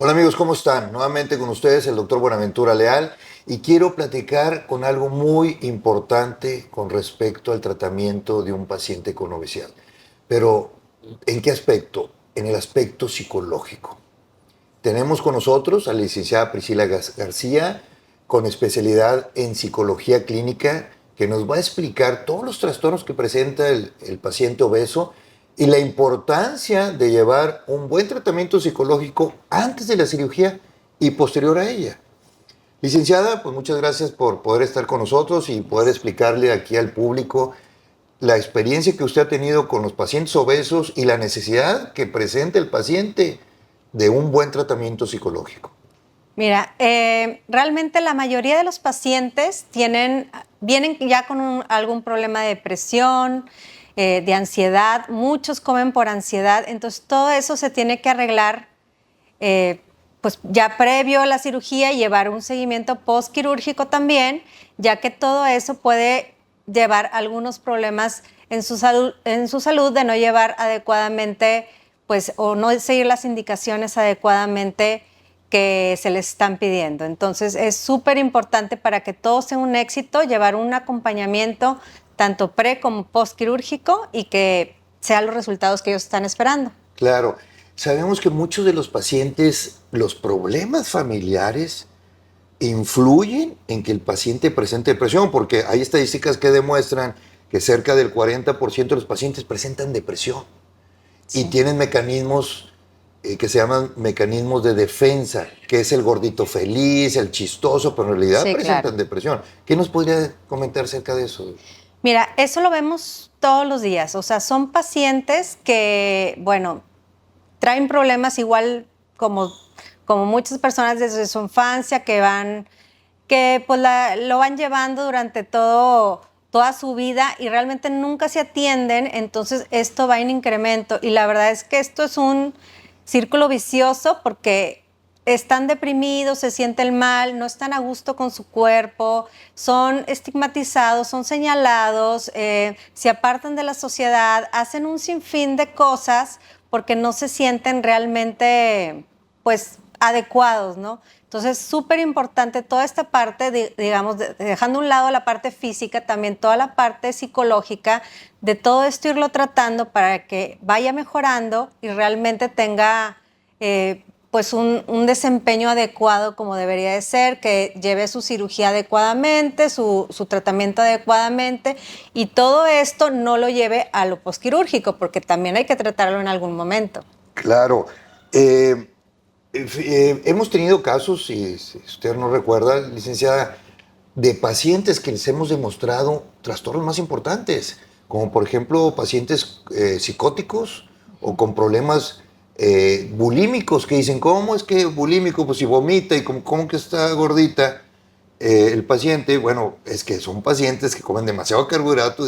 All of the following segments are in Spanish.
Hola amigos, ¿cómo están? Nuevamente con ustedes el doctor Buenaventura Leal y quiero platicar con algo muy importante con respecto al tratamiento de un paciente con obesidad. Pero, ¿en qué aspecto? En el aspecto psicológico. Tenemos con nosotros a la licenciada Priscila García, con especialidad en psicología clínica, que nos va a explicar todos los trastornos que presenta el paciente obeso y la importancia de llevar un buen tratamiento psicológico antes de la cirugía y posterior a ella. Licenciada, pues muchas gracias por poder estar con nosotros y poder explicarle aquí al público la experiencia que usted ha tenido con los pacientes obesos y la necesidad que presenta el paciente de un buen tratamiento psicológico. Mira, realmente la mayoría de los pacientes vienen ya con algún problema de depresión, de ansiedad. Muchos comen por ansiedad, entonces todo eso se tiene que arreglar pues ya previo a la cirugía y llevar un seguimiento postquirúrgico también, ya que todo eso puede llevar algunos problemas en su salud de no llevar adecuadamente, pues, o no seguir las indicaciones adecuadamente que se les están pidiendo. Entonces es súper importante para que todo sea un éxito, llevar un acompañamiento tanto pre como postquirúrgico y que sean los resultados que ellos están esperando. Claro, sabemos que muchos de los pacientes, los problemas familiares influyen en que el paciente presente depresión, porque hay estadísticas que demuestran que cerca del 40% de los pacientes presentan depresión y Sí. tienen mecanismos que se llaman mecanismos de defensa, que es el gordito feliz, el chistoso, pero en realidad Sí, presentan claro. depresión. ¿Qué nos podría comentar acerca de eso? Mira, eso lo vemos todos los días. O sea, son pacientes que, bueno, traen problemas igual como muchas personas desde su infancia que pues lo van llevando durante toda su vida y realmente nunca se atienden, entonces esto va en incremento. Y la verdad es que esto es un círculo vicioso porque están deprimidos, se sienten mal, no están a gusto con su cuerpo, son estigmatizados, son señalados, se apartan de la sociedad, hacen un sinfín de cosas porque no se sienten realmente, pues, adecuados, ¿no? Entonces, súper importante toda esta parte, digamos, dejando a un lado la parte física, también toda la parte psicológica, de todo esto irlo tratando para que vaya mejorando y realmente tenga pues un desempeño adecuado como debería de ser, que lleve su cirugía adecuadamente, su tratamiento adecuadamente y todo esto no lo lleve a lo posquirúrgico, porque también hay que tratarlo en algún momento. Claro. Hemos tenido casos, si usted no recuerda, licenciada, de pacientes que les hemos demostrado trastornos más importantes, como por ejemplo pacientes psicóticos o con problemas bulímicos, que dicen, ¿cómo es que bulímico? Pues si vomita y cómo que está gordita el paciente. Bueno, es que son pacientes que comen demasiado carbohidrato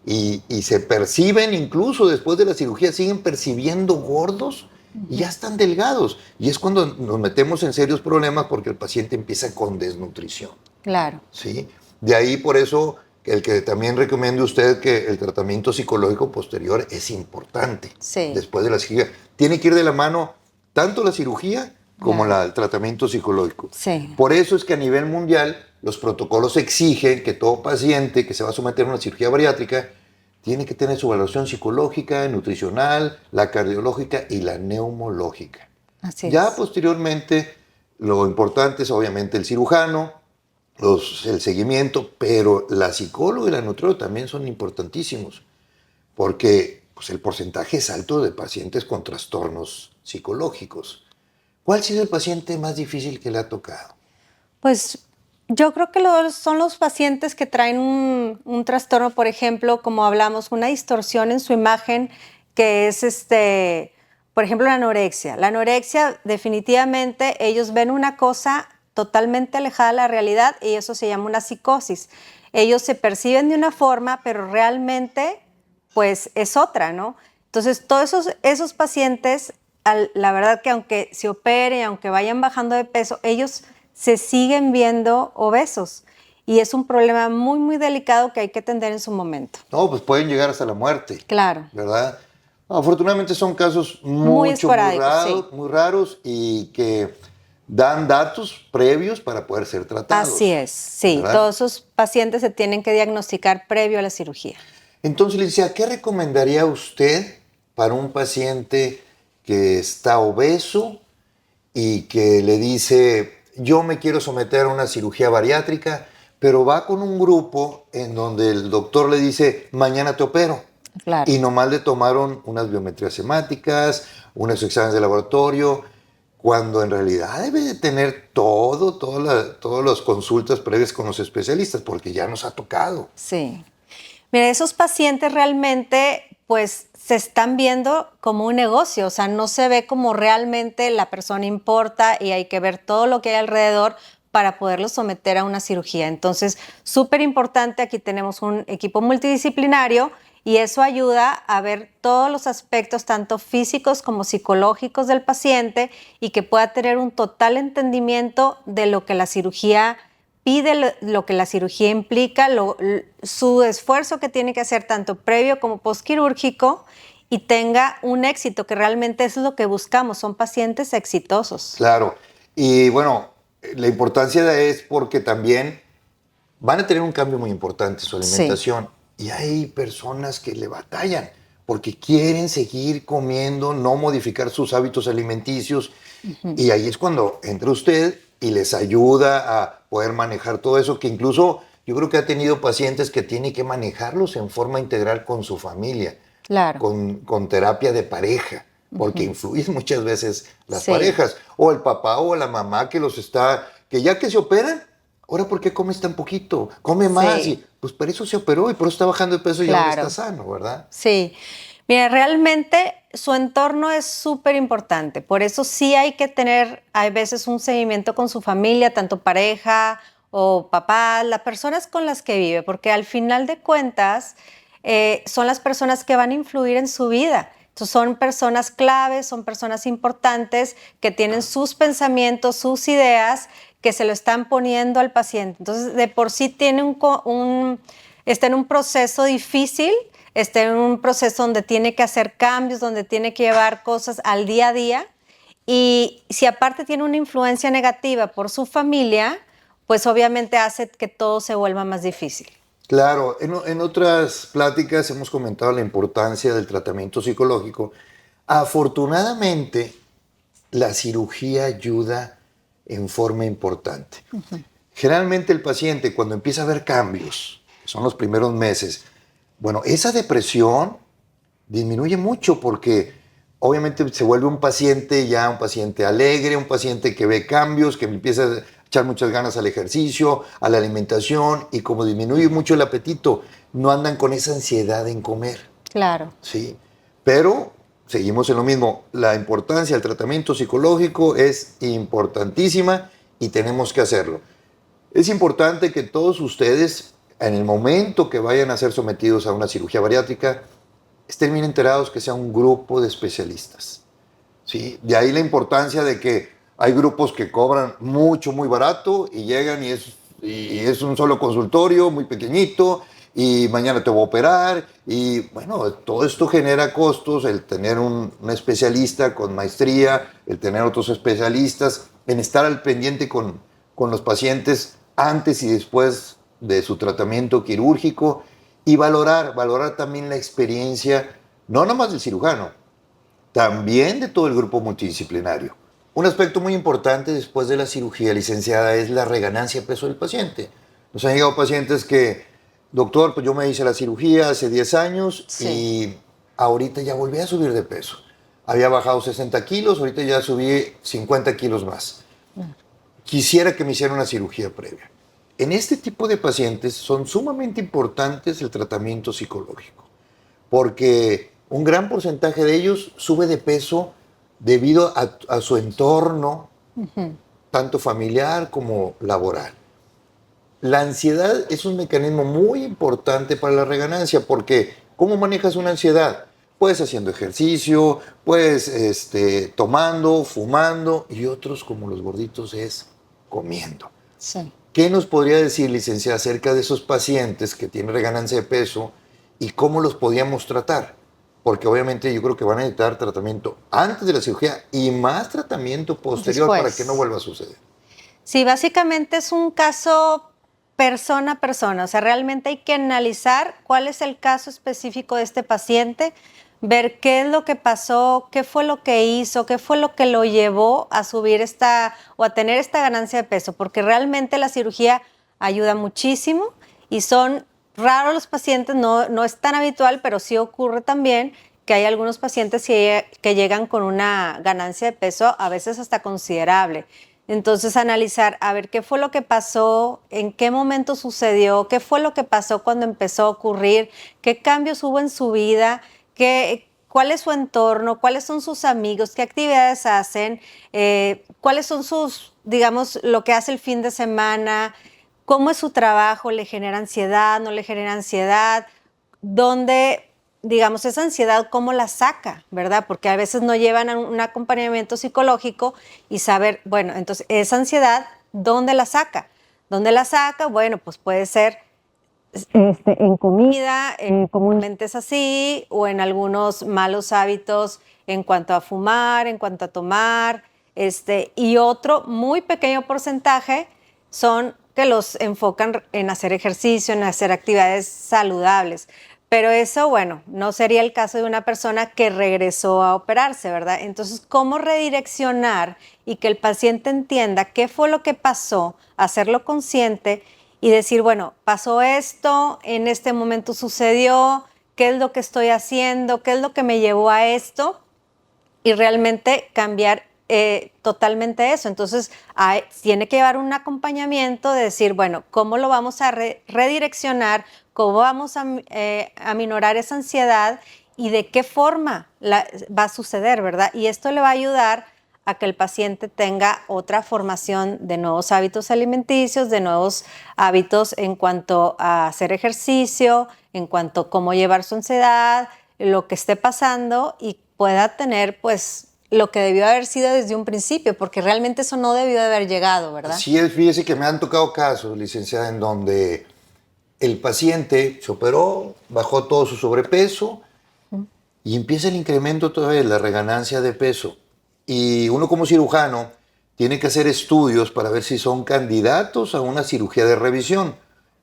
y se perciben, incluso después de la cirugía, siguen percibiendo gordos y ya están delgados. Y es cuando nos metemos en serios problemas porque el paciente empieza con desnutrición. Claro. ¿Sí? De ahí por eso el que también recomiendo usted que el tratamiento psicológico posterior es importante Sí. después de la cirugía. Tiene que ir de la mano tanto la cirugía como Claro. el tratamiento psicológico. Sí. Por eso es que a nivel mundial los protocolos exigen que todo paciente que se va a someter a una cirugía bariátrica tiene que tener su evaluación psicológica, nutricional, la cardiológica y la neumológica. Así Ya es. posteriormente, lo importante es obviamente el cirujano, el seguimiento, pero la psicóloga y la nutrióloga también son importantísimos, porque pues, el porcentaje es alto de pacientes con trastornos psicológicos. ¿Cuál ha sido el paciente más difícil que le ha tocado? Pues yo creo que son los pacientes que traen un trastorno, por ejemplo, como hablamos, una distorsión en su imagen, que es por ejemplo, la anorexia. La anorexia, definitivamente, ellos ven una cosa totalmente alejada de la realidad y eso se llama una psicosis. Ellos se perciben de una forma, pero realmente, pues, es otra, ¿no? Entonces, todos esos pacientes, la verdad que aunque se operen, aunque vayan bajando de peso, ellos se siguen viendo obesos y es un problema muy, muy delicado que hay que atender en su momento. No, pues pueden llegar hasta la muerte, Claro. ¿verdad? Afortunadamente son casos Muy esporádicos, sí. muy raros y que dan datos previos para poder ser tratados. Así es, sí. ¿Verdad? Todos esos pacientes se tienen que diagnosticar previo a la cirugía. Entonces, licenciada, ¿qué recomendaría usted para un paciente que está obeso y que le dice, yo me quiero someter a una cirugía bariátrica, pero va con un grupo en donde el doctor le dice, mañana te opero? Claro. Y nomás le tomaron unas biometrías hemáticas, unos exámenes de laboratorio, cuando en realidad debe de tener todas las consultas previas con los especialistas, porque ya nos ha tocado. Sí. Mira, esos pacientes realmente, pues, se están viendo como un negocio, o sea, no se ve como realmente la persona importa y hay que ver todo lo que hay alrededor para poderlo someter a una cirugía. Entonces, súper importante, aquí tenemos un equipo multidisciplinario y eso ayuda a ver todos los aspectos, tanto físicos como psicológicos del paciente y que pueda tener un total entendimiento de lo que la cirugía pide, lo que la cirugía implica, su esfuerzo que tiene que hacer tanto previo como postquirúrgico y tenga un éxito, que realmente es lo que buscamos, son pacientes exitosos. Claro, y bueno, la importancia es porque también van a tener un cambio muy importante en su alimentación. Sí. Y hay personas que le batallan porque quieren seguir comiendo, no modificar sus hábitos alimenticios. Uh-huh. Y ahí es cuando entra usted y les ayuda a poder manejar todo eso, que incluso yo creo que ha tenido pacientes que tiene que manejarlos en forma integral con su familia, claro, con terapia de pareja, porque uh-huh. influyen muchas veces las parejas, o el papá o la mamá que que ya que se operan, ahora ¿por qué comes tan poquito? Come más, y pues por eso se operó y por eso está bajando de peso y ahora está sano, ¿verdad? Sí. Mira, realmente su entorno es súper importante, por eso sí hay que tener, hay veces un seguimiento con su familia, tanto pareja o papá, las personas con las que vive, porque al final de cuentas son las personas que van a influir en su vida. Entonces son personas claves, son personas importantes que tienen sus pensamientos, sus ideas, que se lo están poniendo al paciente. Entonces de por sí tiene está en un proceso difícil, está en un proceso donde tiene que hacer cambios, donde tiene que llevar cosas al día a día. Y si aparte tiene una influencia negativa por su familia, pues obviamente hace que todo se vuelva más difícil. Claro, en otras pláticas hemos comentado la importancia del tratamiento psicológico. Afortunadamente, la cirugía ayuda en forma importante. Uh-huh. Generalmente el paciente, cuando empieza a ver cambios, que son los primeros meses, bueno, esa depresión disminuye mucho porque obviamente se vuelve un paciente alegre, un paciente que ve cambios, que empieza a echar muchas ganas al ejercicio, a la alimentación, y como disminuye mucho el apetito, no andan con esa ansiedad en comer. Claro. Sí, pero seguimos en lo mismo. La importancia del tratamiento psicológico es importantísima y tenemos que hacerlo. Es importante que todos ustedes, en el momento que vayan a ser sometidos a una cirugía bariátrica, estén bien enterados que sea un grupo de especialistas. ¿Sí? De ahí la importancia de que hay grupos que cobran muy barato y llegan y es un solo consultorio muy pequeñito y mañana te voy a operar y bueno, todo esto genera costos, el tener un especialista con maestría, el tener otros especialistas, en estar al pendiente con los pacientes antes y después de su tratamiento quirúrgico y valorar también la experiencia, no nomás del cirujano, también de todo el grupo multidisciplinario. Un aspecto muy importante después de la cirugía, licenciada, es la reganancia de peso del paciente. Nos han llegado pacientes que, doctor, pues yo me hice la cirugía hace 10 años y ahorita ya volví a subir de peso. Había bajado 60 kilos, ahorita ya subí 50 kilos más. Quisiera que me hicieran una cirugía previa. En este tipo de pacientes son sumamente importantes el tratamiento psicológico, porque un gran porcentaje de ellos sube de peso debido a su entorno, uh-huh, tanto familiar como laboral. La ansiedad es un mecanismo muy importante para la reganancia, porque ¿cómo manejas una ansiedad? Pues haciendo ejercicio, pues tomando, fumando, y otros como los gorditos es comiendo. Sí. ¿Qué nos podría decir, licenciada, acerca de esos pacientes que tienen reganancia de peso y cómo los podíamos tratar? porque obviamente yo creo que van a necesitar tratamiento antes de la cirugía y más tratamiento posterior Después. para que no vuelva a suceder. Sí, básicamente es un caso persona a persona, o sea, realmente hay que analizar cuál es el caso específico de este paciente, ver qué es lo que pasó, qué fue lo que hizo, qué fue lo que lo llevó a subir o a tener esta ganancia de peso, porque realmente la cirugía ayuda muchísimo y son raros los pacientes, no es tan habitual, pero sí ocurre también que hay algunos pacientes que llegan con una ganancia de peso a veces hasta considerable. Entonces, analizar, a ver qué fue lo que pasó, en qué momento sucedió, qué fue lo que pasó cuando empezó a ocurrir, qué cambios hubo en su vida, cuál es su entorno, cuáles son sus amigos, qué actividades hacen, cuáles son digamos, lo que hace el fin de semana, cómo es su trabajo, le genera ansiedad, no le genera ansiedad, dónde, digamos, esa ansiedad, cómo la saca, ¿verdad? Porque a veces no llevan a un acompañamiento psicológico y saber, bueno, entonces, esa ansiedad, ¿dónde la saca? ¿Dónde la saca? Bueno, pues puede ser en comida, comúnmente es así, o en algunos malos hábitos en cuanto a fumar, en cuanto a tomar, y otro muy pequeño porcentaje son que los enfocan en hacer ejercicio, en hacer actividades saludables. Pero eso, bueno, no sería el caso de una persona que regresó a operarse, ¿verdad? Entonces, ¿cómo redireccionar y que el paciente entienda qué fue lo que pasó, hacerlo consciente y decir, bueno, pasó esto, en este momento sucedió, qué es lo que estoy haciendo, qué es lo que me llevó a esto y realmente cambiar totalmente eso? Entonces, tiene que llevar un acompañamiento de decir, bueno, ¿cómo lo vamos a redireccionar? ¿Cómo vamos a aminorar esa ansiedad? ¿Y de qué forma va a suceder, verdad? Y esto le va a ayudar a que el paciente tenga otra formación de nuevos hábitos alimenticios, de nuevos hábitos en cuanto a hacer ejercicio, en cuanto a cómo llevar su ansiedad, lo que esté pasando y pueda tener, pues, lo que debió haber sido desde un principio, porque realmente eso no debió de haber llegado, ¿verdad? Sí, fíjese que me han tocado casos, licenciada, en donde el paciente se operó, bajó todo su sobrepeso y empieza el incremento todavía de la reganancia de peso. Y uno como cirujano tiene que hacer estudios para ver si son candidatos a una cirugía de revisión,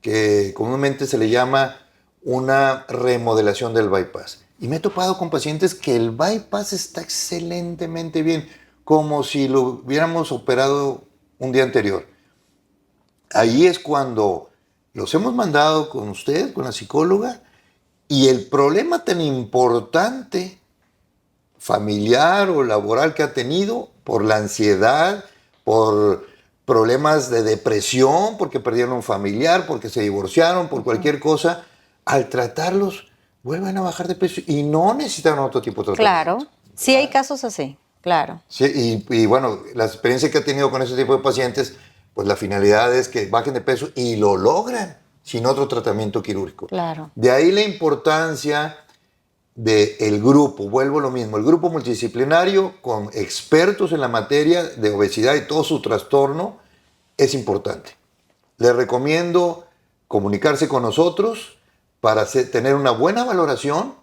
que comúnmente se le llama una remodelación del bypass. Y me he topado con pacientes que el bypass está excelentemente bien, como si lo hubiéramos operado un día anterior. Ahí es cuando los hemos mandado con usted, con la psicóloga, y el problema tan importante, familiar o laboral que ha tenido, por la ansiedad, por problemas de depresión, porque perdieron un familiar, porque se divorciaron, por cualquier cosa, al tratarlos vuelven a bajar de peso y no necesitan otro tipo de tratamiento. Claro, sí hay casos así, claro. Sí, y bueno, la experiencia que ha tenido con ese tipo de pacientes, pues la finalidad es que bajen de peso y lo logran sin otro tratamiento quirúrgico. Claro. De ahí la importancia del grupo, vuelvo a lo mismo, el grupo multidisciplinario con expertos en la materia de obesidad y todo su trastorno es importante. Les recomiendo comunicarse con nosotros para tener una buena valoración,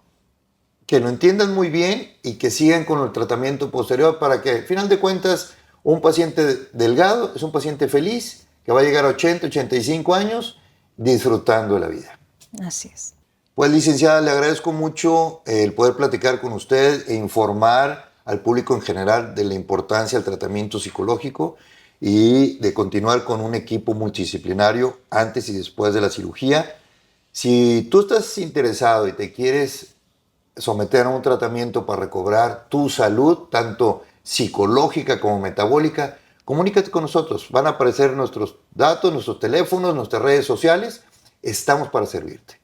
que lo entiendan muy bien y que sigan con el tratamiento posterior para que, al final de cuentas, un paciente delgado es un paciente feliz que va a llegar a 80, 85 años disfrutando de la vida. Así es. Pues, licenciada, le agradezco mucho el poder platicar con usted e informar al público en general de la importancia del tratamiento psicológico y de continuar con un equipo multidisciplinario antes y después de la cirugía. Si tú estás interesado y te quieres someter a un tratamiento para recobrar tu salud, tanto psicológica como metabólica, comunícate con nosotros. Van a aparecer nuestros datos, nuestros teléfonos, nuestras redes sociales. Estamos para servirte.